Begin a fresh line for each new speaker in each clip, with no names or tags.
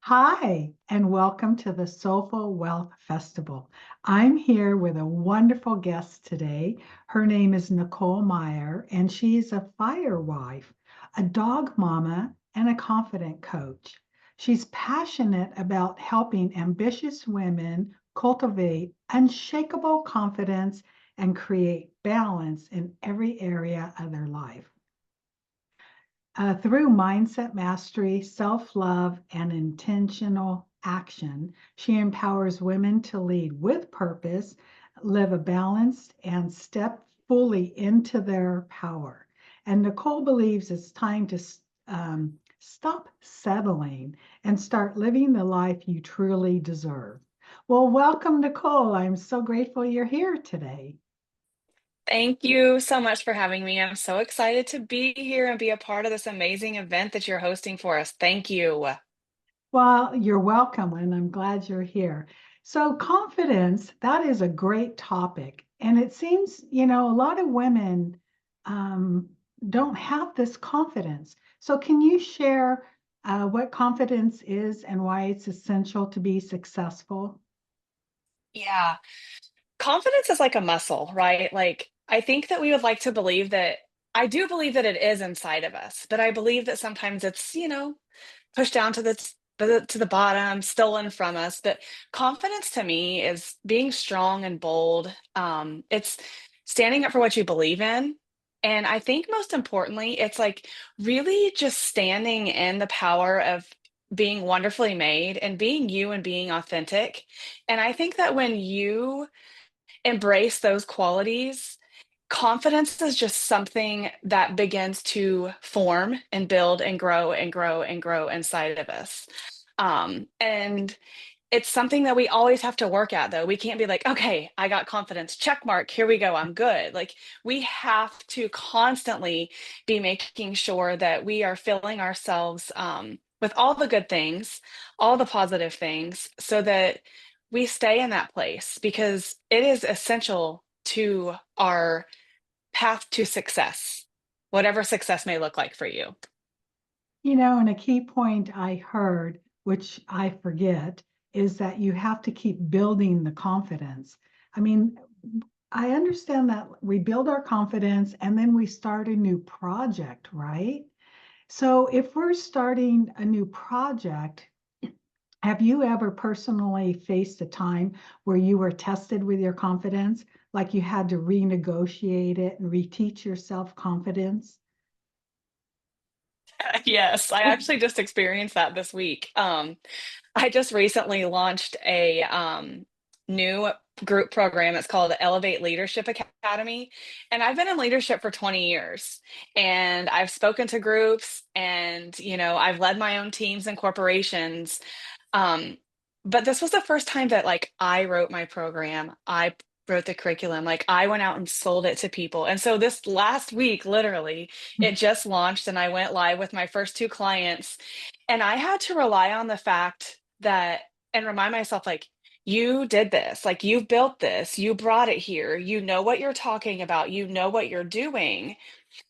Hi, and welcome to the Soulful Wealth Festival. I'm here with a wonderful guest today. Her name is Nicole Meyer, and she's a fire wife, a dog mama, and a confident coach. She's passionate about helping ambitious women cultivate unshakable confidence and create balance in every area of their life. Through mindset mastery, self love, and intentional action, she empowers women to lead with purpose, live a balanced, and step fully into their power. And Nicole believes it's time to stop settling and start living the life you truly deserve. Well, welcome, Nicole. I'm so grateful you're here today.
Thank you so much for having me. I'm so excited to be here and be a part of this amazing event that you're hosting for us. Thank you.
Well, you're welcome, and I'm glad you're here. So, confidence, that is a great topic. And it seems, a lot of women um, don't have this confidence. So, can you share what confidence is and why it's essential to be successful?
Yeah, confidence is like a muscle, right? Like, I think that we would like to believe that, I do believe that it is inside of us, but I believe that sometimes it's, pushed down to the bottom, stolen from us. But confidence to me is being strong and bold. It's standing up for what you believe in. And I think most importantly, it's like really just standing in the power of being wonderfully made and being you and being authentic. And I think that when you embrace those qualities, confidence is just something that begins to form and build and grow and grow and grow inside of us. And it's something that we always have to work at, though. We can't be like, okay, I got confidence, check mark, here we go, I'm good. Like, we have to constantly be making sure that we are filling ourselves with all the good things, all the positive things, so that we stay in that place because it is essential to our path to success, whatever success may look like for you.
And a key point I heard, which I forget, is that you have to keep building the confidence. I mean, I understand that we build our confidence and then we start a new project, right? So if we're starting a new project, have you ever personally faced a time where you were tested with your confidence, like you had to renegotiate it and reteach yourself confidence?
Yes, I actually just experienced that this week. I just recently launched a new group program. It's called the Elevate Leadership Academy. And I've been in leadership for 20 years. And I've spoken to groups and, I've led my own teams and corporations. Um, but this was the first time that like I wrote my program. I wrote the curriculum. Like I went out and sold it to people. And so this last week, literally, it just launched and I went live with my first two clients. And I had to rely on the fact that and remind myself like you did this, like you built this, you brought it here, you know what you're talking about, you know what you're doing,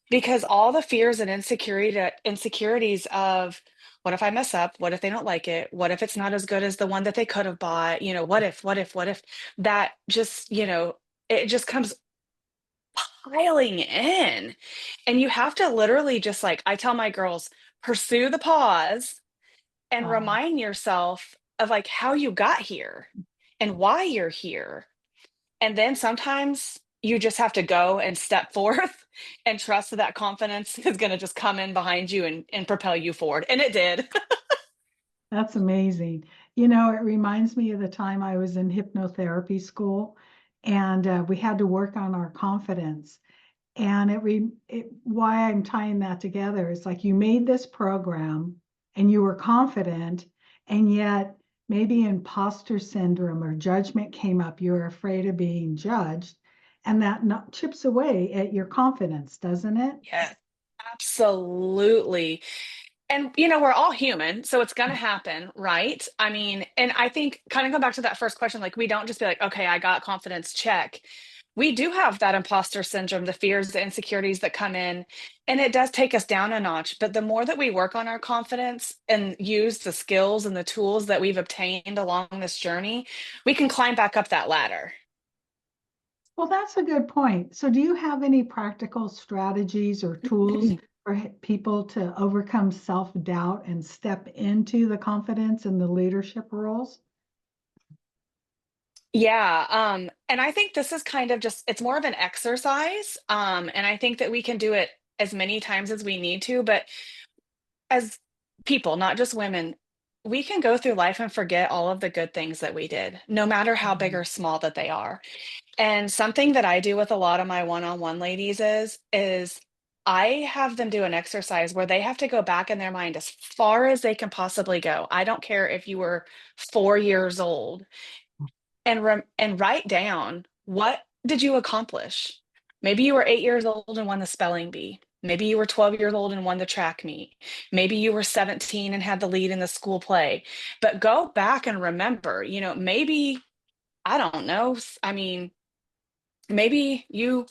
because all the fears and insecurities of what if I mess up? What if they don't like it? What if it's not as good as the one that they could have bought? What if that just, it just comes piling in. And you have to literally just like, I tell my girls, pursue the pause and
Wow.
remind yourself of like how you got here and why you're here. And then sometimes you just have to go and step forth and trust that that confidence is going to just come in behind you and propel you forward. And it did.
That's amazing. It reminds me of the time I was in hypnotherapy school and we had to work on our confidence. And why I'm tying that together is like you made this program and you were confident, and yet maybe imposter syndrome or judgment came up. You're afraid of being judged, and that not, chips away at your confidence, doesn't it?
Yes, absolutely. And, we're all human, so it's going to happen, right? I mean, and I think kind of go back to that first question, like we don't just be like, okay, I got confidence, check. we do have that imposter syndrome, the fears, the insecurities that come in, and it does take us down a notch. But the more that we work on our confidence and use the skills and the tools that we've obtained along this journey, we can climb back up that ladder.
Well, that's a good point. So do you have any practical strategies or tools for people to overcome self-doubt and step into the confidence and the leadership roles?
Yeah, and I think this is kind of just it's more of an exercise, and I think that we can do it as many times as we need to, but as people, not just women, we can go through life and forget all of the good things that we did, no matter how big
Mhm.
or small that they are. And something that I do with a lot of my one-on-one ladies is I have them do an exercise where they have to go back in their mind as far as they can possibly go. I don't care if you were 4 years old and write down what did you accomplish. Maybe you were 8 years old and won the spelling bee. Maybe you were 12 years old and won the track meet. Maybe you were 17 and had the lead in the school play. But go back and remember, maybe I don't know. I mean, maybe you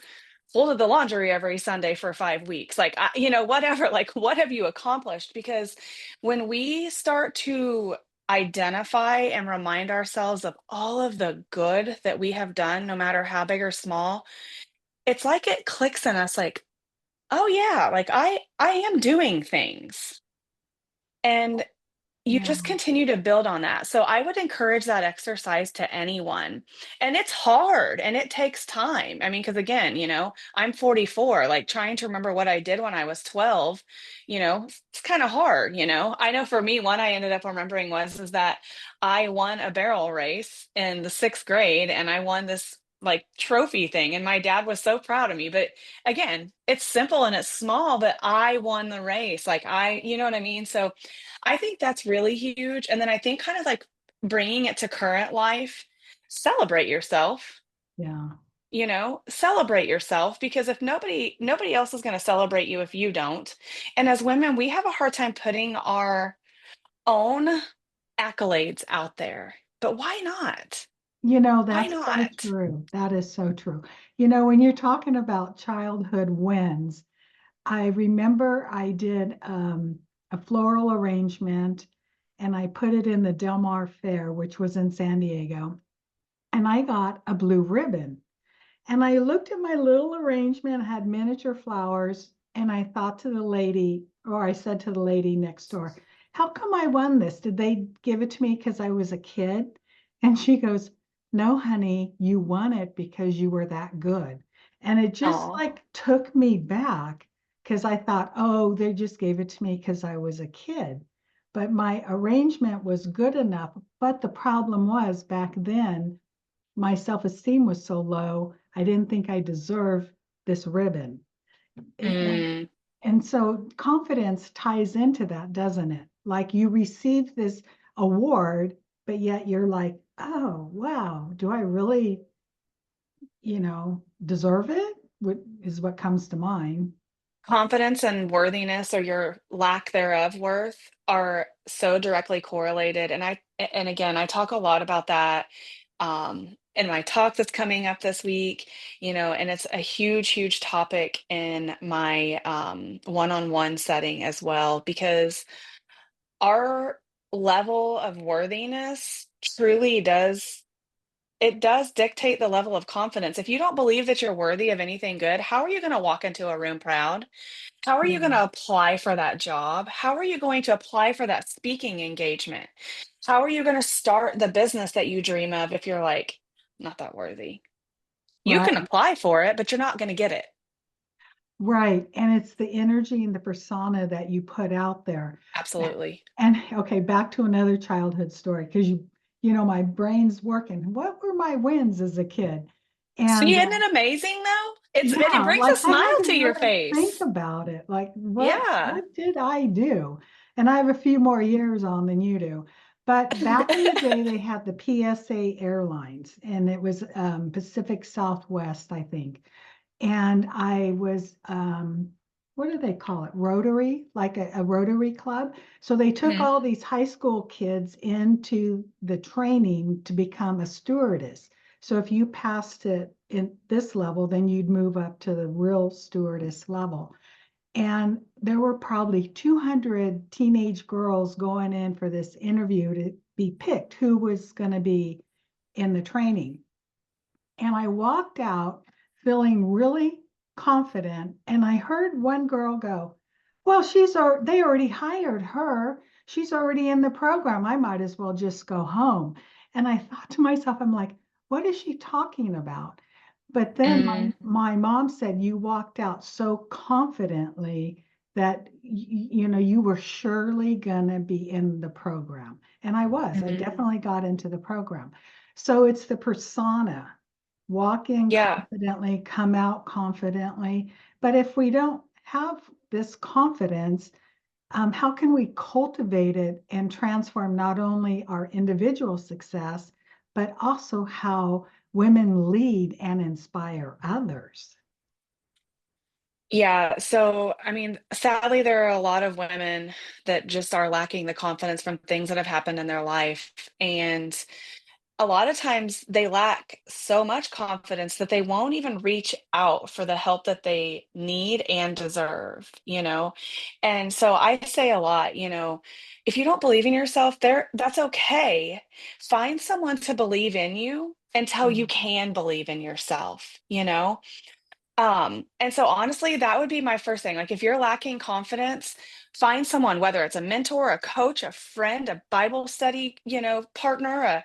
folded the laundry every Sunday for 5 weeks. Like, whatever, like, what have you accomplished? Because when we start to identify and remind ourselves of all of the good that we have done, no matter how big or small, it's like it clicks in us like, oh yeah, like I am doing things. And you
Yeah.
just continue to build on that. So I would encourage that exercise to anyone. And it's hard and it takes time. I mean, because again, I'm 44, like trying to remember what I did when I was 12, it's kind of hard. I know for me, one I ended up remembering is that I won a barrel race in the 6th grade and I won this like trophy thing. And my dad was so proud of me. But again, it's simple and it's small, but I won the race. Like you know what I mean? So I think that's really huge, and then I think kind of like bringing it to current life, celebrate yourself,
Yeah.
celebrate yourself because if nobody else is gonna celebrate you if you don't, and as women, we have a hard time putting our own accolades out there, but why not? Why
That's so
not?
true. That is so true. When you're talking about childhood wins, I remember I did a floral arrangement and I put it in the Del Mar Fair, which was in San Diego, and I got a blue ribbon. And I looked at my little arrangement, had miniature flowers, and I thought to the lady, or I said to the lady next door, how come I won this? Did they give it to me because I was a kid? And she goes, no, honey, you won it because you were that good. And it just
Oh,
like took me back because I thought, oh, they just gave it to me because I was a kid. But my arrangement was good enough. But the problem was back then, my self-esteem was so low, I didn't think I deserved this ribbon. And,
mm.
and so confidence ties into that, doesn't it? Like you receive this award, but yet you're like, oh, wow, do I really, deserve it? What is what comes to mind.
Confidence and worthiness or your lack thereof worth are so directly correlated. And again, I talk a lot about that in my talk that's coming up this week, and it's a huge, huge topic in my one-on-one setting as well, because our level of worthiness truly does dictate the level of confidence. If you don't believe that you're worthy of anything good, how are you going to walk into a room proud? How are you
Yeah,
going to apply for that job? How are you going to apply for that speaking engagement? How are you going to start the business that you dream of if you're like, not that worthy? You can
right.
apply for it, but you're not going to get it.
Right. And it's the energy and the persona that you put out there.
Absolutely.
And okay, back to another childhood story, because my brain's working. What were my wins as a kid?
See,
And
isn't it amazing though? It
yeah,
brings a
like I had
smile
to
to your
really think
face.
about it. Like, what
Yeah.
what did I do? And I have a few more years on than you do. But back in the day, they had the PSA Airlines, and it was Pacific Southwest, I think. And I was, what do they call it? Rotary, like a Rotary club. So they took
Mhm.
all these high school kids into the training to become a stewardess. So if you passed it in this level, then you'd move up to the real stewardess level. And there were probably 200 teenage girls going in for this interview to be picked who was going to be in the training. And I walked out feeling really confident. And I heard one girl go, well, they already hired her. She's already in the program. I might as well just go home. And I thought to myself, I'm like, what is she talking about? But then
Mm,
my mom said you walked out so confidently that you were surely gonna be in the program. And I was. I
mhm.
definitely got into the program. So it's the persona. Walk in
Yeah.
confidently, come out confidently. But if we don't have this confidence, how can we cultivate it and transform not only our individual success, but also how women lead and inspire others?
Yeah. So, I mean, sadly, there are a lot of women that just are lacking the confidence from things that have happened in their life. And a lot of times they lack so much confidence that they won't even reach out for the help that they need and deserve, you know? And so I say a lot, if you don't believe in yourself, that's okay. Find someone to believe in you until
Yeah.
you can believe in yourself, you know? And so honestly, that would be my first thing. Like if you're lacking confidence, find someone, whether it's a mentor, a coach, a friend, a Bible study, partner,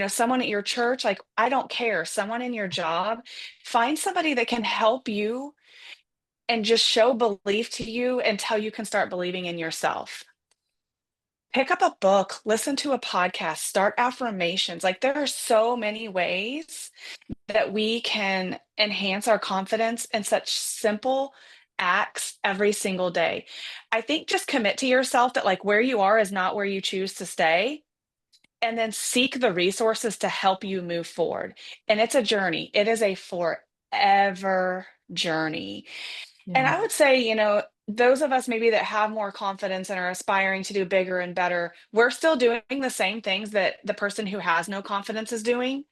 someone at your church, like I don't care, someone in your job, find somebody that can help you and just show belief to you until you can start believing in yourself. Pick up a book, listen to a podcast, start affirmations. Like there are so many ways that we can enhance our confidence in such simple acts every single day. I think just commit to yourself that like where you are is not where you choose to stay, and then seek the resources to help you move forward. And it's a journey. It is a forever journey. And
Yeah.
I would say, those of us maybe that have more confidence and are aspiring to do bigger and better, we're still doing the same things that the person who has no confidence is doing,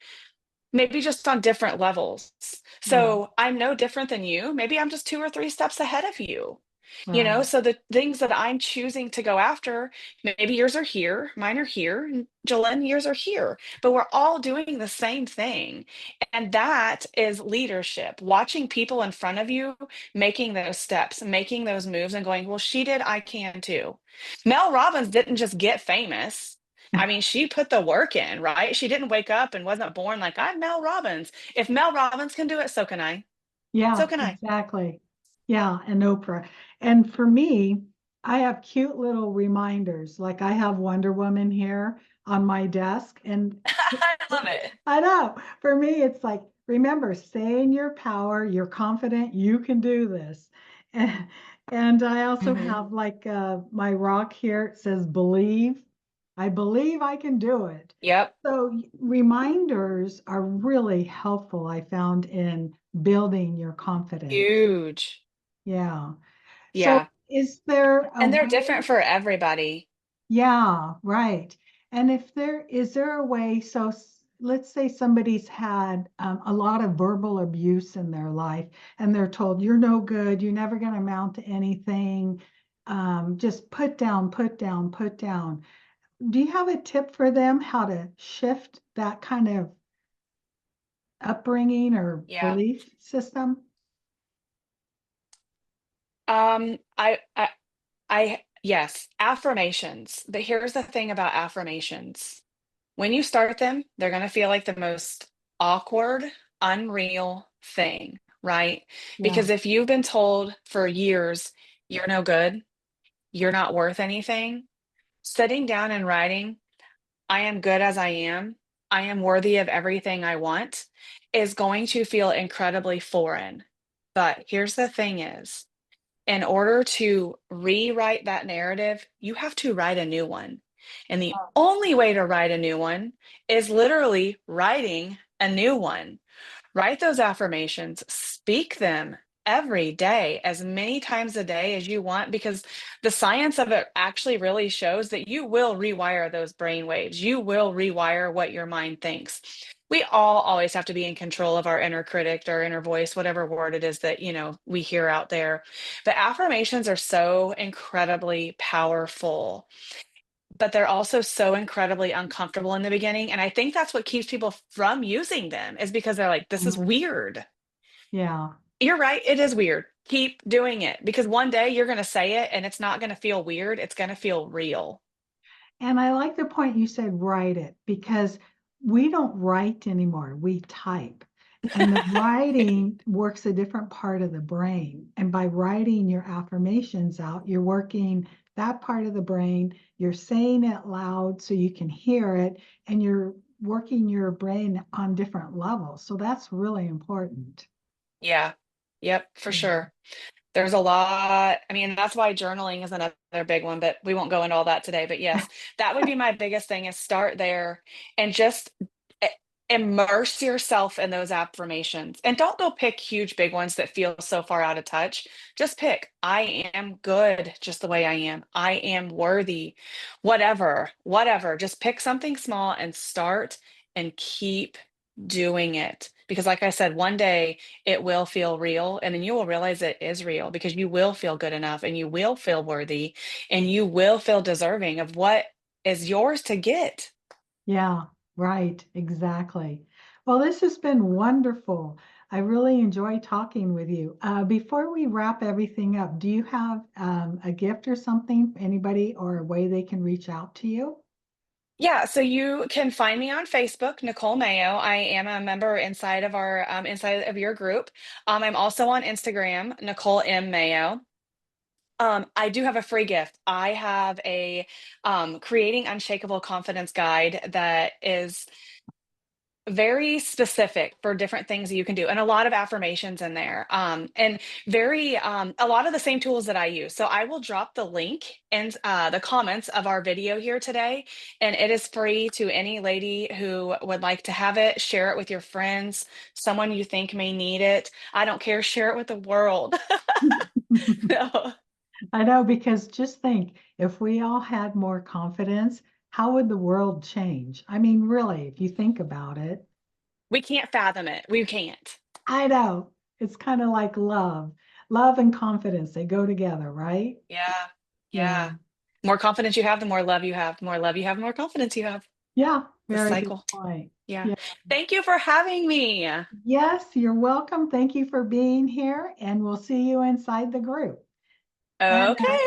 maybe just on different levels.
Right.
So I'm no different than you. Maybe I'm just 2 or 3 steps ahead of you.
Right.
So the things that I'm choosing to go after, maybe yours are here, mine are here, and Jalen, yours are here, but we're all doing the same thing. And that is leadership, watching people in front of you making those steps, making those moves, and going, well, she did, I can too. Mel Robbins didn't just get famous. I mean, she put the work in, right? She didn't wake up and wasn't born like, I'm Mel Robbins. If Mel Robbins can do it, so can I. So
Yeah,
can I.
exactly. Yeah, and Oprah. And for me, I have cute little reminders. Like I have Wonder Woman here on my desk. And
I love it.
I know for me, it's like, remember, stay in your power. You're confident you can do this. And, and I also
Hmm.
have like my rock here. It says, believe. I believe I can do it.
Yep.
So reminders are really helpful, I found in building your confidence.
Huge.
Yeah. So
Yeah.
is there a
And they're
way?
different for everybody.
Yeah, right. And if there a way, so let's say somebody's had a lot of verbal abuse in their life and they're told, you're no good, you're never going to amount to anything. Just put down, put down, put down. Do you have a tip for them how to shift that kind of upbringing or
Yeah.
belief system?
Yes, affirmations. But here's the thing about affirmations. When you start them, they're going to feel like the most awkward, unreal thing, right?
Yeah,
Because if you've been told for years, you're no good, you're not worth anything, sitting down and writing, I am good as I am worthy of everything I want, is going to feel incredibly foreign. But here's the thing is, in order to rewrite that narrative, you have to write a new one. And the only way to write a new one is literally writing a new one. Write those affirmations, speak them every day, as many times a day as you want, because the science of it actually really shows that you will rewire those brain waves. You will rewire what your mind thinks. We all always have to be in control of our inner critic, our inner voice, whatever word it is that, we hear out there. But affirmations are so incredibly powerful, but they're also so incredibly uncomfortable in the beginning. And I think that's what keeps people from using them is because they're like, this is
Mhm.
weird.
Yeah.
You're right. It is weird. Keep doing it because one day you're going to say it and it's not going to feel weird. It's going to feel real.
And I like the point you said, write it, because we don't write anymore, we type. And the writing works a different part of the brain. And by writing your affirmations out, you're working that part of the brain, you're saying it loud so you can hear it, and you're working your brain on different levels. So that's really important.
Yeah. Yep, for
Yeah.
sure. There's a lot. I mean, that's why journaling is another big one, but we won't go into all that today. But yes, that would be my biggest thing is start there and just i- immerse yourself in those affirmations. And don't go pick huge, big ones that feel so far out of touch. Just pick, I am good just the way I am. I am worthy, whatever, whatever. Just pick something small and start and keep doing it. Because, like I said, one day it will feel real and then you will realize it is real because you will feel good enough and you will feel worthy and you will feel deserving of what is yours to get.
Yeah, right, exactly. Well, this has been wonderful. I really enjoy talking with you. Before we wrap everything up, do you have a gift or something, anybody, or a way they can reach out to you?
Yeah, so you can find me on Facebook, Nicole Mayo. I am a member inside of your group. I'm also on Instagram, Nicole M Mayo. I do have a free gift. I have a creating unshakable confidence guide that is very specific for different things that you can do and a lot of affirmations in there and very a lot of the same tools that I use, so I will drop the link in the comments of our video here today, and it is free to any lady who would like to have it. Share it with your friends, someone you think may need it. I don't care, share it with the world. So
I know, because just think, if we all had more confidence, how would the world change? I mean, really, if you think about it,
we can't fathom it, we can't.
I know it's kind of like love. Love and confidence, they go together, right?
Yeah,
Yeah.
yeah. More confidence you have, the more love you have. More love you have, the more confidence you have.
Yeah,
The
very good
cycle.
point.
Yeah.
Yeah.
Thank you for having me.
Yes, you're welcome. Thank you for being here, and we'll see you inside the group. And
Okay.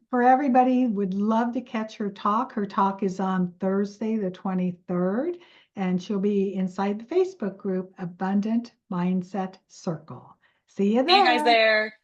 for everybody, would love to catch her talk. Her talk is on Thursday, the 23rd, and she'll be inside the Facebook group, Abundant Mindset Circle. See you
See you guys
there.
there.